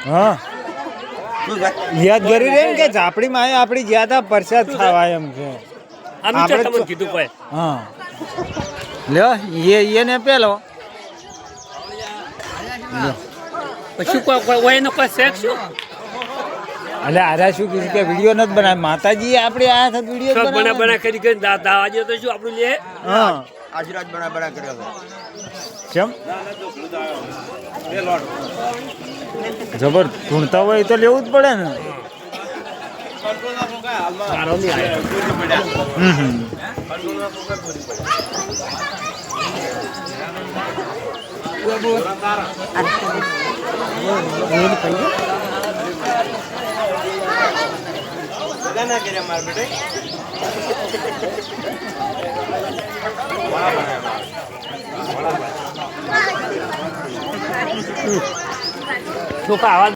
હા યાદ કરી રહે કે ઝાપડી માં આપણી જ્યાદા પ્રસાદ ખાવાય એમ છે આપણે કીધું કોઈ હા લ્યો એને પેલો શું કોઈ એનો કોઈ શેખ શું એટલે આરા શું કીધું કે વિડીયો નથી બનાવે માતાજી આપણે આ વિડીયો બના કરી કરી આજે તો શું આપણું લે હા આશીર્વાદ બના કર્યો કેમ જબર ધૂણતા હોય તો લેવું જ પડે ને શું ખાવા